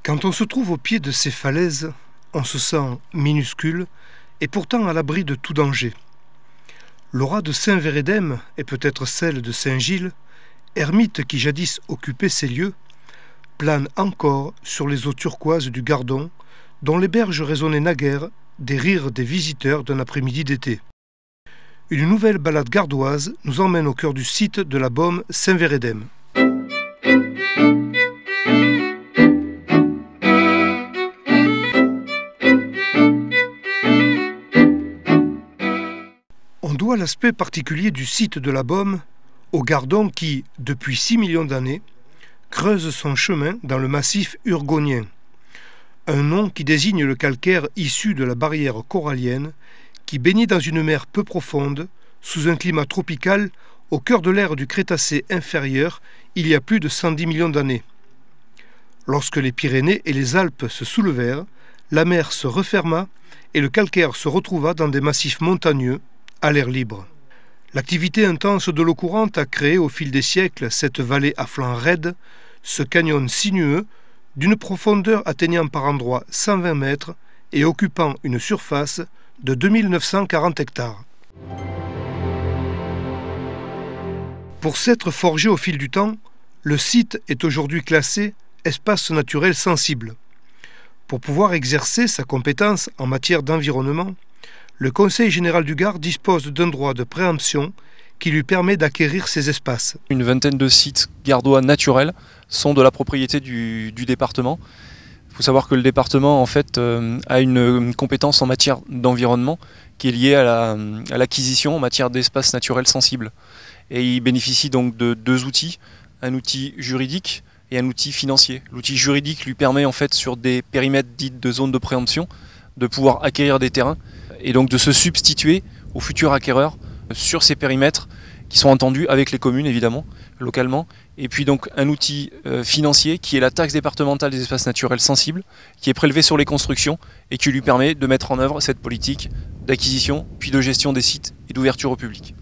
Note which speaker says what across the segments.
Speaker 1: Quand on se trouve au pied de ces falaises, on se sent minuscule et pourtant à l'abri de tout danger. L'aura de Saint-Vérédème et peut-être celle de Saint-Gilles, ermite qui jadis occupait ces lieux, plane encore sur les eaux turquoises du Gardon, dont les berges résonnaient naguère des rires des visiteurs d'un après-midi d'été. Une nouvelle balade gardoise nous emmène au cœur du site de la baume Saint-Vérédème. On doit l'aspect particulier du site de la baume au Gardon qui, depuis 6 millions d'années, creuse son chemin dans le massif urgonien, un nom qui désigne le calcaire issu de la barrière corallienne qui baignait dans une mer peu profonde, sous un climat tropical, au cœur de l'ère du Crétacé inférieur, il y a plus de 110 millions d'années. Lorsque les Pyrénées et les Alpes se soulevèrent, la mer se referma et le calcaire se retrouva dans des massifs montagneux, à l'air libre. L'activité intense de l'eau courante a créé au fil des siècles cette vallée à flanc raide, ce canyon sinueux, d'une profondeur atteignant par endroits 120 mètres et occupant une surface de 2940 hectares. Pour s'être forgé au fil du temps, le site est aujourd'hui classé espace naturel sensible. Pour pouvoir exercer sa compétence en matière d'environnement, le Conseil général du Gard dispose d'un droit de préemption qui lui permet d'acquérir ces espaces.
Speaker 2: Une vingtaine de sites gardois naturels sont de la propriété du département. Il faut savoir que le département en fait, a une compétence en matière d'environnement qui est liée à l'acquisition en matière d'espaces naturels sensibles. Et il bénéficie donc de deux outils, un outil juridique et un outil financier. L'outil juridique lui permet en fait sur des périmètres dits de zone de préemption de pouvoir acquérir des terrains et donc de se substituer aux futurs acquéreurs sur ces périmètres qui sont entendus avec les communes évidemment, localement. Et puis donc un outil financier qui est la taxe départementale des espaces naturels sensibles, qui est prélevée sur les constructions et qui lui permet de mettre en œuvre cette politique d'acquisition puis de gestion des sites et d'ouverture au public.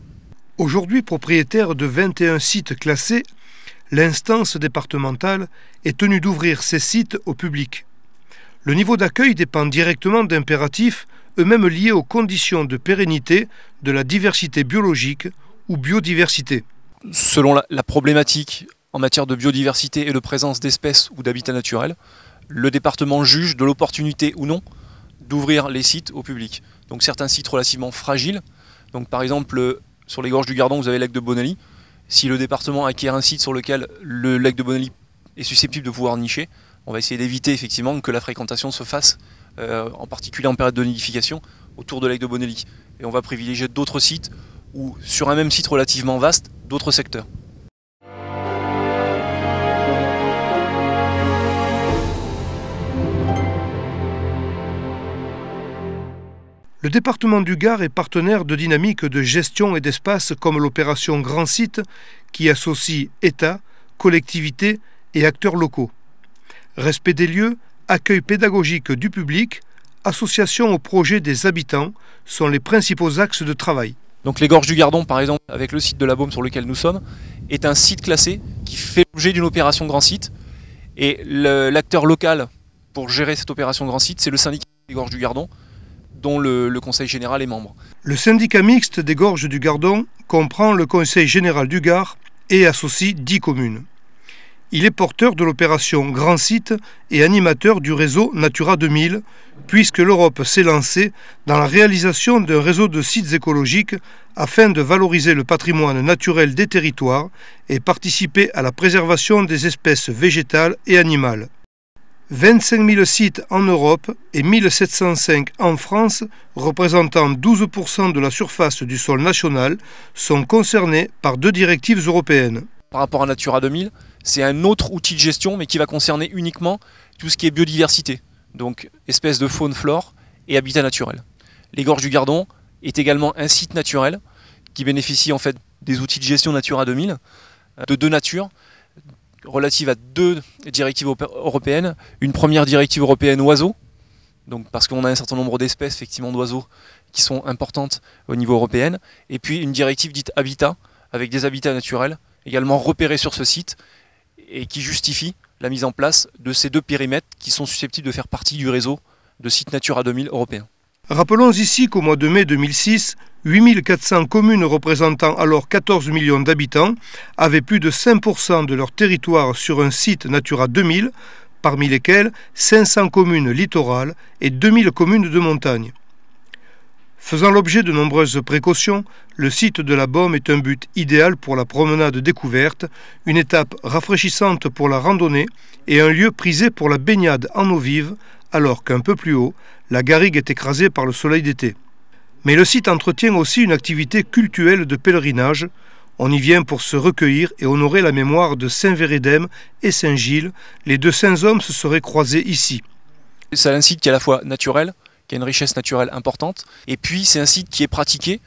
Speaker 1: Aujourd'hui propriétaire de 21 sites classés, l'instance départementale est tenue d'ouvrir ces sites au public. Le niveau d'accueil dépend directement d'impératifs eux-mêmes liés aux conditions de pérennité de la diversité biologique ou biodiversité.
Speaker 2: Selon la problématique en matière de biodiversité et de présence d'espèces ou d'habitats naturels, le département juge de l'opportunité ou non d'ouvrir les sites au public. Donc certains sites relativement fragiles, donc par exemple sur les gorges du Gardon vous avez le lac de Bonaly. Si le département acquiert un site sur lequel le lac de Bonaly est susceptible de pouvoir nicher, on va essayer d'éviter effectivement que la fréquentation se fasse, en particulier en période de nidification, autour de lac de Bonaly. Et on va privilégier d'autres sites ou sur un même site relativement vaste, d'autres secteurs.
Speaker 1: Le département du Gard est partenaire de dynamiques de gestion et d'espace comme l'opération Grand Site qui associe État, collectivités et acteurs locaux. Respect des lieux, accueil pédagogique du public, association au projet des habitants sont les principaux axes de travail.
Speaker 2: Donc les gorges du Gardon, par exemple, avec le site de la Baume sur lequel nous sommes, est un site classé qui fait l'objet d'une opération Grand Site. Et l'acteur local pour gérer cette opération Grand Site, c'est le syndicat des gorges du Gardon, dont le Conseil général est membre.
Speaker 1: Le syndicat mixte des gorges du Gardon comprend le Conseil général du Gard et associe 10 communes. Il est porteur de l'opération Grand Site et animateur du réseau Natura 2000, puisque l'Europe s'est lancée dans la réalisation d'un réseau de sites écologiques afin de valoriser le patrimoine naturel des territoires et participer à la préservation des espèces végétales et animales. 25 000 sites en Europe et 1705 en France, représentant 12% de la surface du sol national, sont concernés par 2 directives européennes.
Speaker 2: Par rapport à Natura 2000, c'est un autre outil de gestion, mais qui va concerner uniquement tout ce qui est biodiversité, donc espèces de faune, flore et habitat naturel. Les gorges du Gardon est également un site naturel qui bénéficie en fait des outils de gestion Natura 2000, de 2 natures, relatives à 2 directives européennes. Une première directive européenne oiseaux, donc parce qu'on a un certain nombre d'espèces effectivement d'oiseaux qui sont importantes au niveau européen, et puis une directive dite habitat, avec des habitats naturels également repérés sur ce site et qui justifie la mise en place de ces 2 périmètres qui sont susceptibles de faire partie du réseau de sites Natura 2000 européens.
Speaker 1: Rappelons ici qu'au mois de mai 2006, 8400 communes représentant alors 14 millions d'habitants avaient plus de 5% de leur territoire sur un site Natura 2000, parmi lesquels 500 communes littorales et 2000 communes de montagne. Faisant l'objet de nombreuses précautions, le site de la Beaume est un but idéal pour la promenade découverte, une étape rafraîchissante pour la randonnée et un lieu prisé pour la baignade en eau vive, alors qu'un peu plus haut, la garrigue est écrasée par le soleil d'été. Mais le site entretient aussi une activité cultuelle de pèlerinage. On y vient pour se recueillir et honorer la mémoire de Saint Vérédème et Saint Gilles. Les 2 saints hommes se seraient croisés ici.
Speaker 2: C'est un site qui est à la fois naturel, qui a une richesse naturelle importante, et puis c'est un site qui est pratiqué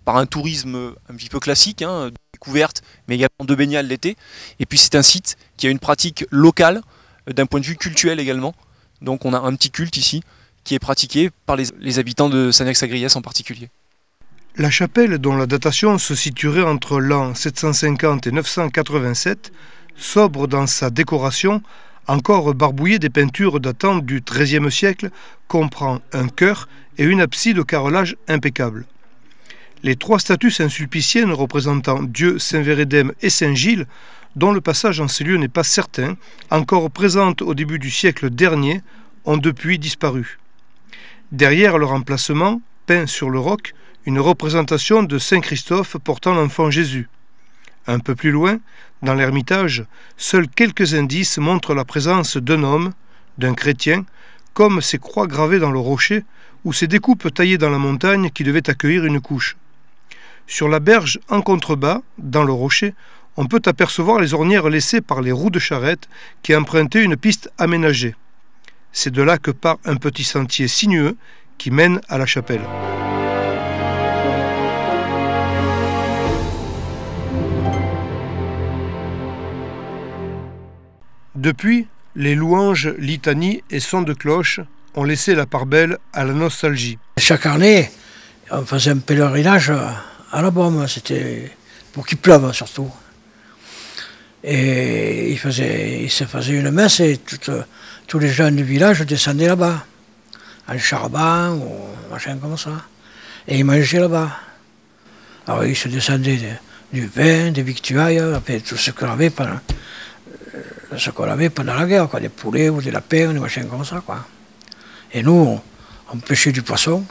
Speaker 2: par un tourisme un petit peu classique, de découverte, mais également de baignade l'été. Et puis c'est un site qui a une pratique locale, d'un point de vue cultuel également. Donc on a un petit culte ici, qui est pratiqué par les habitants de Sanex-Agriès en particulier.
Speaker 1: La chapelle, dont la datation se situerait entre l'an 750 et 987, sobre dans sa décoration, encore barbouillée des peintures datant du XIIIe siècle, comprend un chœur et une abside au carrelage impeccable. Les 3 statues saint-sulpiciennes représentant Dieu, Saint Vérédème et Saint Gilles, dont le passage en ces lieux n'est pas certain, encore présentes au début du siècle dernier, ont depuis disparu. Derrière leur emplacement, peint sur le roc, une représentation de Saint Christophe portant l'enfant Jésus. Un peu plus loin, dans l'ermitage, seuls quelques indices montrent la présence d'un homme, d'un chrétien, comme ces croix gravées dans le rocher ou ces découpes taillées dans la montagne qui devaient accueillir une couche. Sur la berge en contrebas, dans le rocher, on peut apercevoir les ornières laissées par les roues de charrette qui empruntaient une piste aménagée. C'est de là que part un petit sentier sinueux qui mène à la chapelle. Depuis, les louanges, litanies et sons de cloche ont laissé la part belle à la nostalgie.
Speaker 3: Chaque année, on faisait un pèlerinage à la Beaume, c'était pour qu'il pleuve surtout. Et il se faisait une messe et tous les jeunes du village descendaient là-bas, en charbon ou machin comme ça. Et ils mangeaient là-bas. Alors ils se descendaient du vin, des victuailles, après tout ce qu'on avait pendant la guerre, quoi, des poulets ou des lapins, des machins comme ça, quoi. Et nous, on pêchait du poisson,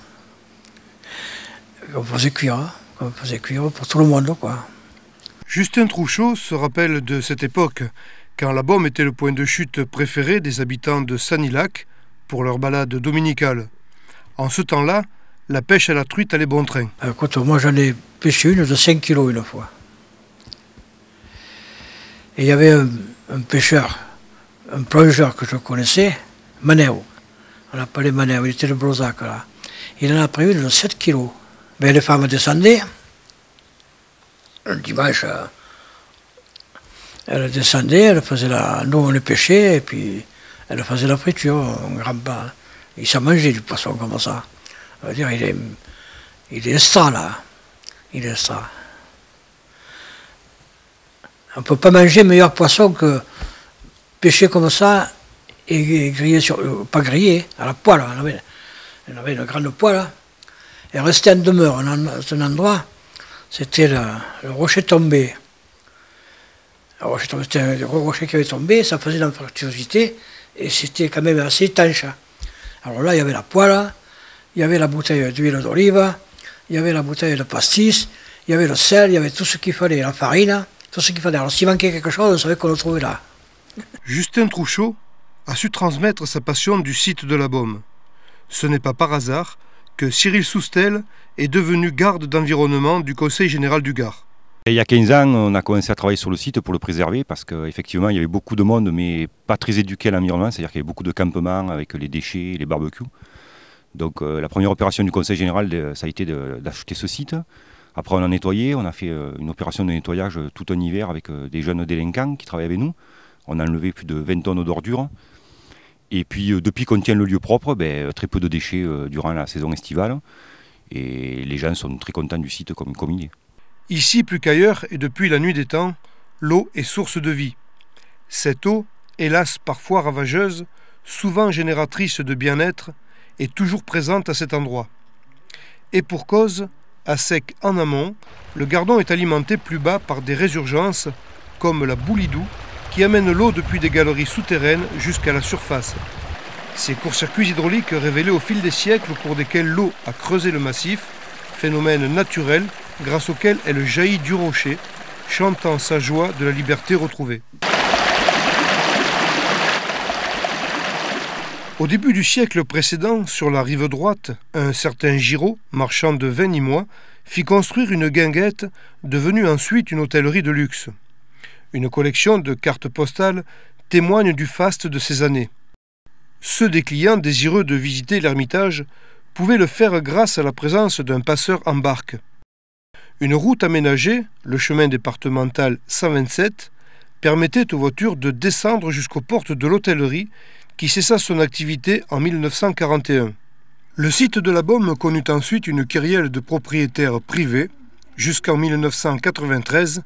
Speaker 3: qu'on faisait cuire pour tout le monde, quoi.
Speaker 1: Justin Trouchot se rappelle de cette époque, quand la Beaume était le point de chute préféré des habitants de Sanilac pour leur balade dominicale. En ce temps-là, la pêche à la truite allait bon train.
Speaker 3: Écoute, moi j'en ai pêché une de 5 kilos une fois. Et il y avait un pêcheur, un plongeur que je connaissais, Manéo. On l'appelait Manéo, il était de Blozac là. Il en a pris une de 7 kilos. Ben, les femmes descendaient. Le dimanche, elle descendait, nous on les pêchait, et puis elle faisait la friture, un grand pain. Il s'en mangeait du poisson comme ça. Ça veut dire, il est extra là. Il est extra. On ne peut pas manger meilleur poisson que pêcher comme ça et griller pas griller, à la poêle. On avait une grande poêle. Et restait en demeure, un endroit. C'était le rocher tombé. Le rocher tombé, c'était un rocher qui avait tombé, ça faisait de la fructuosité, et c'était quand même assez étanche. Alors là, il y avait la poêle, il y avait la bouteille d'huile d'olive, il y avait la bouteille de pastis, il y avait le sel, il y avait tout ce qu'il fallait, la farine, tout ce qu'il fallait. Alors s'il manquait quelque chose, on savait qu'on le trouvait là.
Speaker 1: Justin Trouchot a su transmettre sa passion du site de la Beaume. Ce n'est pas par hasard que Cyril Soustel est devenu garde d'environnement du Conseil général du Gard.
Speaker 4: Et il y a 15 ans, on a commencé à travailler sur le site pour le préserver parce qu'effectivement, il y avait beaucoup de monde, mais pas très éduqué à l'environnement, c'est-à-dire qu'il y avait beaucoup de campements avec les déchets, les barbecues. Donc la première opération du Conseil général, ça a été d'acheter ce site. Après, on a nettoyé, on a fait une opération de nettoyage tout un hiver avec des jeunes délinquants qui travaillaient avec nous. On a enlevé plus de 20 tonnes d'ordures. Et puis, depuis qu'on tient le lieu propre, très peu de déchets durant la saison estivale. Et les gens sont très contents du site comme il est.
Speaker 1: Ici, plus qu'ailleurs, et depuis la nuit des temps, l'eau est source de vie. Cette eau hélas parfois ravageuse, souvent génératrice de bien-être, est toujours présente à cet endroit. Et pour cause, à sec en amont, le Gardon est alimenté plus bas par des résurgences, comme la Boulidou, qui amène l'eau depuis des galeries souterraines jusqu'à la surface. Ces courts-circuits hydrauliques révélés au fil des siècles au cours desquels l'eau a creusé le massif, phénomène naturel grâce auquel elle jaillit du rocher, chantant sa joie de la liberté retrouvée. Au début du siècle précédent, sur la rive droite, un certain Giraud, marchand de vin nîmois, fit construire une guinguette, devenue ensuite une hôtellerie de luxe. Une collection de cartes postales témoigne du faste de ces années. Ceux des clients désireux de visiter l'Ermitage pouvaient le faire grâce à la présence d'un passeur en barque. Une route aménagée, le chemin départemental 127, permettait aux voitures de descendre jusqu'aux portes de l'hôtellerie qui cessa son activité en 1941. Le site de la Baume connut ensuite une kyrielle de propriétaires privés jusqu'en 1993,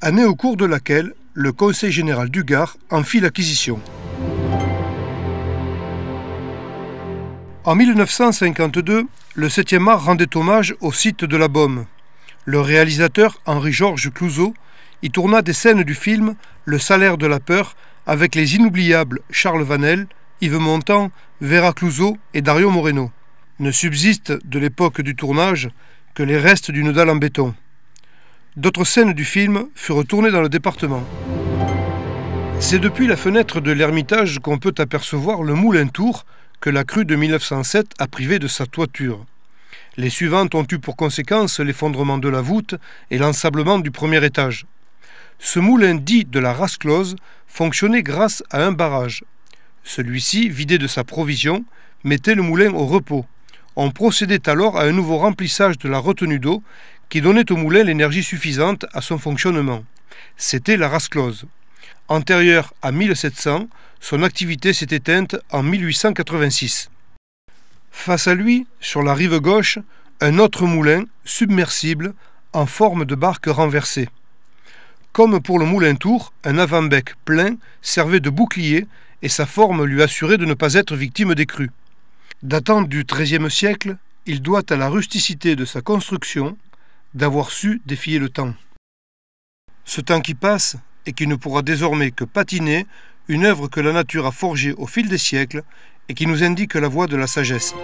Speaker 1: année au cours de laquelle le Conseil général du Gard en fit l'acquisition. En 1952, le 7e art rendait hommage au site de la Baume. Le réalisateur Henri-Georges Clouzot y tourna des scènes du film Le salaire de la peur avec les inoubliables Charles Vanel, Yves Montand, Vera Clouzot et Dario Moreno. Ne subsistent de l'époque du tournage que les restes d'une dalle en béton. D'autres scènes du film furent tournées dans le département. C'est depuis la fenêtre de l'Ermitage qu'on peut apercevoir le moulin Tour que la crue de 1907 a privé de sa toiture. Les suivantes ont eu pour conséquence l'effondrement de la voûte et l'ensablement du premier étage. Ce moulin dit de la Rasclose fonctionnait grâce à un barrage. Celui-ci, vidé de sa provision, mettait le moulin au repos. On procédait alors à un nouveau remplissage de la retenue d'eau qui donnait au moulin l'énergie suffisante à son fonctionnement. C'était la Rasclose. Antérieure à 1700, son activité s'est éteinte en 1886. Face à lui, sur la rive gauche, un autre moulin, submersible, en forme de barque renversée. Comme pour le moulin Tour, un avant-bec plein servait de bouclier et sa forme lui assurait de ne pas être victime des crues. Datant du XIIIe siècle, il doit à la rusticité de sa construction d'avoir su défier le temps. Ce temps qui passe et qui ne pourra désormais que patiner une œuvre que la nature a forgée au fil des siècles et qui nous indique la voie de la sagesse.